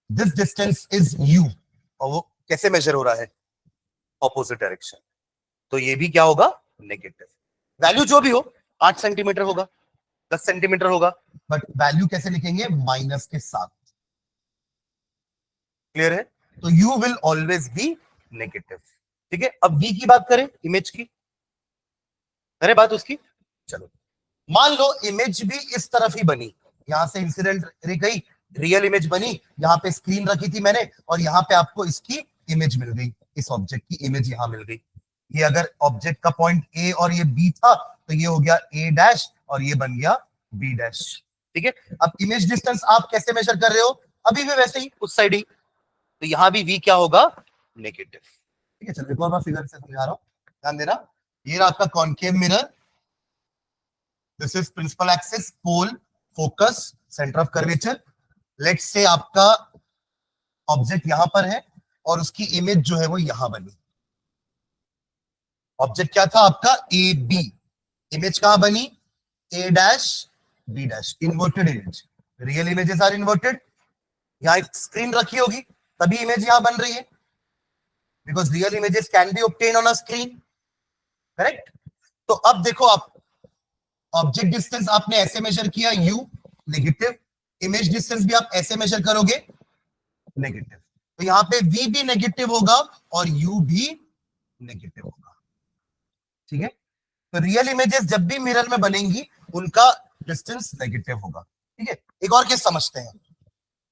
this distance is u, और वो कैसे मेजर हो रहा है, ऑपोजिट डायरेक्शन, तो ये भी क्या होगा, नेगेटिव। वैल्यू जो भी हो, 8 सेंटीमीटर होगा, 10 सेंटीमीटर होगा, बट वैल्यू कैसे लिखेंगे, माइनस के साथ। क्लियर है? तो you will always be negative, ठीक है। अब v की बात करें, इमेज की करें बात उसकी, चलो मान लो इमेज भी इस तरफ ही बनी, यहां से इंसिडेंट रे गई, रियल इमेज बनी, यहां पे स्क्रीन रखी थी मैंने, और यहां पे आपको इसकी इमेज मिल गई, इस ऑब्जेक्ट की इमेज यहां मिल गई। ये अगर ऑब्जेक्ट का पॉइंट ए और ये बी था तो ये हो गया ए डैश और ये बन गया बी डैश, ठीक है। अब इमेज डिस्टेंस आप कैसे मेजर कर रहे हो, अभी भी वैसे ही उस साइड ही, तो यहां भी v क्या होगा, नेगेटिव, ठीक है। चलो एक और बार फिगर से समझा रहा हूं, ध्यान देना। ये रहा आपका concave mirror, this is principal axis, pole, focus, centre of curvature. Let's say आपका ऑब्जेक्ट यहां पर है और उसकी इमेज जो है वो यहां बनी। ऑब्जेक्ट क्या था आपका, ए बी, इमेज कहां बनी, A dash B dash, inverted image, real images are inverted. यहां एक स्क्रीन रखी होगी तभी इमेज यहां बन रही है, because real images can be obtain on a screen, correct. तो अब देखो आप, ऑब्जेक्ट डिस्टेंस आपने ऐसे मेजर किया u, नेगेटिव, इमेज डिस्टेंस भी आप ऐसे मेजर करोगे, नेगेटिव, तो यहां पे v भी नेगेटिव होगा और u भी नेगेटिव होगा, ठीक है। तो रियल इमेजेस जब भी मिरर में बनेंगी उनका डिस्टेंस नेगेटिव होगा, ठीक है। एक और केस समझते हैं,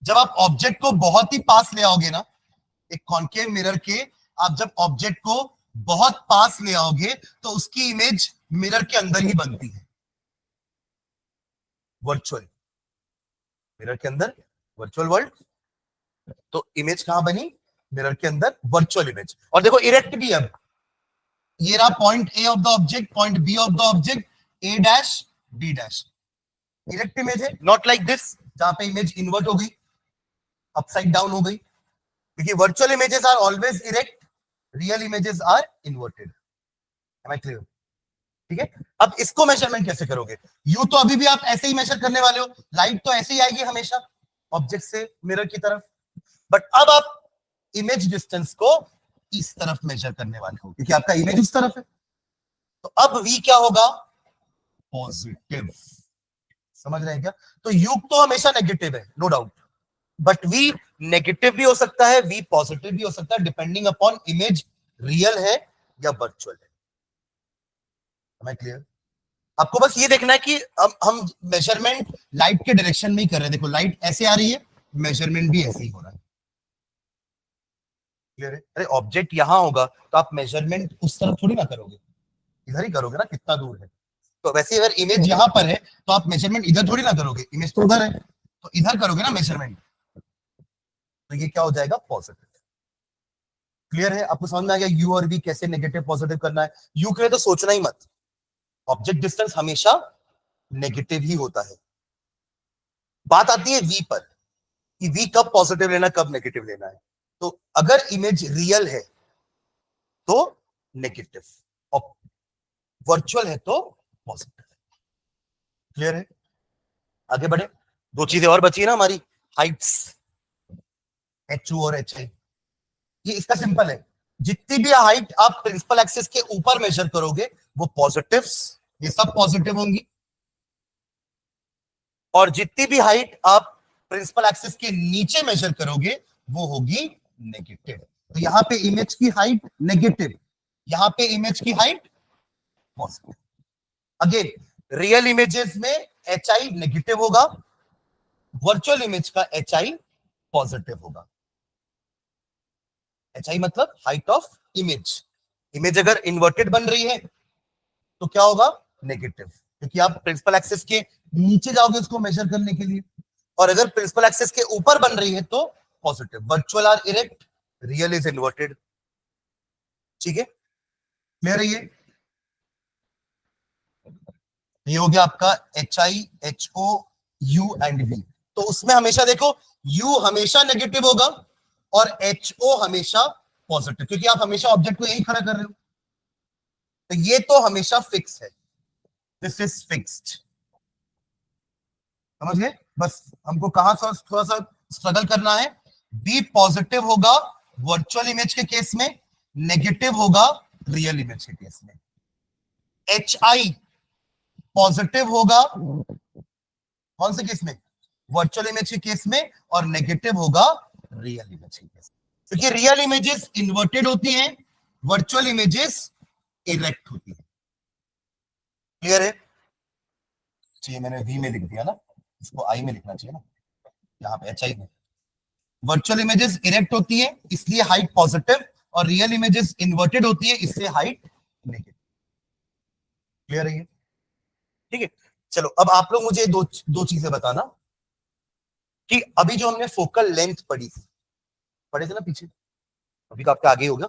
जब आप ऑब्जेक्ट को बहुत ही पास ले आओगे ना, एक कॉनकेव मिरर के, आप जब ऑब्जेक्ट को बहुत पास ले आओगे तो उसकी इमेज मिरर के अंदर ही बनती है, वर्चुअल, मिरर के अंदर वर्चुअल वर्ल्ड, तो इमेज कहां बनी, मिरर के अंदर वर्चुअल इमेज। और देखो इरेक्ट भी, अब ये रहा point A of the object, point B of the object, A dash B dash, erect image है, नॉट लाइक दिस जहां पे इमेज इन्वर्ट हो गई, अपसाइड डाउन हो गई, क्योंकि virtual images are always erect, real images are inverted. Am I clear? ठीक है, अब इसको मेजरमेंट कैसे करोगे? यू तो अभी भी आप ऐसे ही मेजर करने वाले हो, लाइट तो ऐसे ही आएगी हमेशा ऑब्जेक्ट से मिरर की तरफ, बट अब आप इमेज डिस्टेंस को इस तरफ मेजर करने वाले हो, क्योंकि आपका इमेज इस तरफ है। तो अब v क्या होगा, पॉजिटिव। समझ रहे हैं क्या? तो u तो हमेशा नेगेटिव है, no doubt, but v negative भी हो सकता है, v पॉजिटिव भी हो सकता है, डिपेंडिंग अपॉन इमेज रियल है या वर्चुअल है। Am I clear? आपको बस ये देखना है कि अब हम मेजरमेंट लाइट के डायरेक्शन में ही कर रहे हैं। देखो लाइट ऐसे आ रही है, मेजरमेंट भी ऐसे ही हो रहा है। क्लियर है? अरे ऑब्जेक्ट यहां होगा तो आप मेजरमेंट उस तरफ थोड़ी ना करोगे, इधर ही करोगे ना, कितना दूर है। तो वैसे अगर इमेज यहां पर है तो आप मेजरमेंट इधर थोड़ी ना करोगे, इमेज तो उधर है, तो इधर करोगे ना मेजरमेंट। तो ये क्या हो जाएगा, पॉजिटिव। क्लियर है? आपको समझ में आ गया यू और वी कैसे नेगेटिव पॉजिटिव करना है? यू के लिए तो सोचना ही मत, ऑब्जेक्ट डिस्टेंस हमेशा नेगेटिव ही होता है। बात आती है वी पर, कि वी कब पॉजिटिव लेना, कब नेगेटिव लेना है। तो अगर इमेज रियल है तो नेगेटिव, और वर्चुअल है तो पॉजिटिव। क्लियर है? आगे बढ़े, दो चीजें और बची है ना हमारी, हाइट्स, H2 और HI। ये इसका सिंपल है, जितनी भी हाइट आप प्रिंसिपल एक्सिस के ऊपर मेजर करोगे वो पॉजिटिव्स, ये सब पॉजिटिव होंगी, और जितनी भी हाइट आप प्रिंसिपल एक्सिस के नीचे मेजर करोगे वो होगी नेगेटिव। तो यहां पे इमेज की हाइट नेगेटिव, यहां पे इमेज की height positive. Again real images में HI नेगेटिव होगा, वर्चुअल इमेज का HI पॉजिटिव होगा। HI मतलब हाइट ऑफ इमेज। इमेज अगर इन्वर्टेड बन रही है तो क्या होगा, नेगेटिव, क्योंकि आप प्रिंसिपल एक्सिस के नीचे जाओगे उसको मेजर करने के लिए, और अगर प्रिंसिपल एक्सिस के ऊपर बन रही है तो positive. Virtual are erect, real is inverted. ठीक है, क्लियर है? ये हो गया आपका HI, HO, U and V। तो उसमें हमेशा देखो U हमेशा नेगेटिव होगा और HO हमेशा पॉजिटिव, क्योंकि आप हमेशा ऑब्जेक्ट को यही खड़ा कर रहे हो। तो ये तो हमेशा फिक्स है, दिस इज फिक्स्ड। समझ गए? बस हमको कहां सा थोड़ा सा स्ट्रगल करना है, बी पॉजिटिव होगा वर्चुअल इमेज के केस में, नेगेटिव होगा रियल इमेज के केस में। HI पॉजिटिव होगा कौन से केस में, वर्चुअल इमेज के केस में, और नेगेटिव होगा रियल इमेज के केस में, क्योंकि रियल इमेजेस इन्वर्टेड होती हैं, वर्चुअल इमेजेस इरेक्ट होती है। क्लियर है? चाहिए मैंने वी में लिख दिया ना, इसको आई में लिखना चाहिए ना, यहाँ पे HI में। वर्चुअल इमेजेस इरेक्ट होती है इसलिए हाइट पॉजिटिव, और रियल इमेजेस इन्वर्टेड होती है इसलिए हाइट नेगेटिव। क्लियर है? ठीक है, चलो अब आप लोग मुझे दो चीजें बताना कि अभी जो हमने फोकल लेंथ पढ़ी थी, पढ़े थे ना पीछे, अभी तो आपके आगे ही होगा।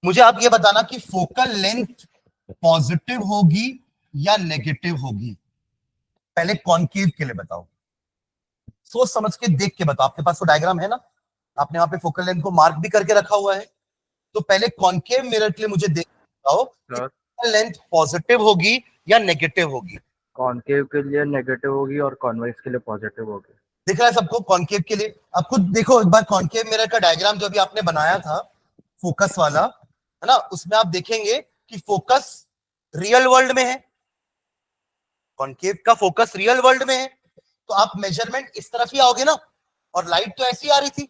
मुझे आप ये बताना कि फोकल लेंथ पॉजिटिव होगी या नेगेटिव होगी। पहले कॉन्केव के लिए बताओ, सोच समझ के देख के बताओ। आपके पास वो डायग्राम है ना, आपने वहां पे फोकल लेंथ को मार्क भी करके रखा हुआ है। तो पहले कॉन्केव मिरर के लिए मुझे देख बताओ कि फोकल लेंथ पॉजिटिव होगी या नेगेटिव होगी। कॉन्केव के लिए नेगेटिव होगी और कॉन्वेक्स के लिए पॉजिटिव होगी। दिख रहा है सबको? कॉन्केव के लिए आप खुद देखो एक बार, कॉन्केव मिरर का डायग्राम जो अभी आपने बनाया था फोकस वाला, है ना, उसमें आप देखेंगे कि फोकस रियल वर्ल्ड में है, कॉन्केव का फोकस रियल वर्ल्ड में है। तो आप मेजरमेंट इस तरफ ही आओगे ना, और लाइट तो ऐसी आ रही थी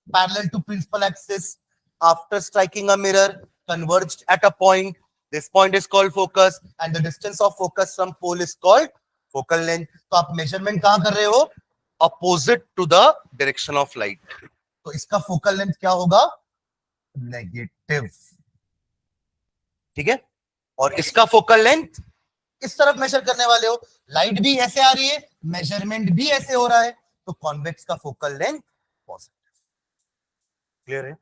parallel to principal axis, after striking a mirror converged at a point, this point is called focus and the distance of focus from pole is called focal length. तो आप मेजरमेंट कहां कर रहे हो, opposite to the direction of light. तो इसका focal length क्या होगा, नेगेटिव। ठीक है, और इसका फोकल लेंथ इस तरफ मेजर करने वाले हो, लाइट भी ऐसे आ रही है, मेजरमेंट भी ऐसे हो रहा है, तो कॉन्वेक्स का फोकल लेंथ पॉजिटिव। क्लियर है?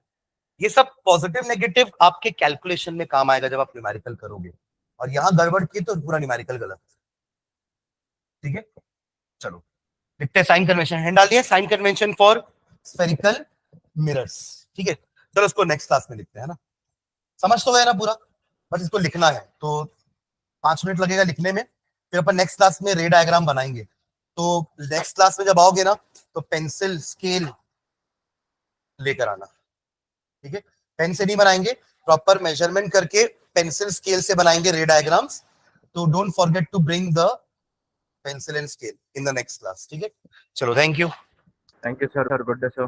ये सब पॉजिटिव नेगेटिव आपके कैलकुलेशन में काम आएगा जब आप न्यूमेरिकल करोगे, और यहां गड़बड़ की तो पूरा न्यूमेरिकल गलत। ठीक है, चलो लिखते हैं साइन कन्वेंशन। हैंड डाल दिया, sign convention for spherical mirrors. ठीक है, चलो इसको नेक्स्ट क्लास में लिखते हैं ना। समझ तो गए ना पूरा, बस इसको लिखना है, तो 5 मिनट लगेगा लिखने में, फिर अपन नेक्स्ट क्लास में रे डायग्राम बनाएंगे। तो नेक्स्ट क्लास में जब आओगे ना, तो पेंसिल स्केल लेकर आना। ठीक है, पेन से नहीं बनाएंगे, प्रॉपर मेजरमेंट करके पेंसिल स्केल से बनाएंगे रे डायग्राम्स। तो don't forget to bring the pencil and scale in the next class. ठीक है, चलो thank you. Thank you sir, good day sir.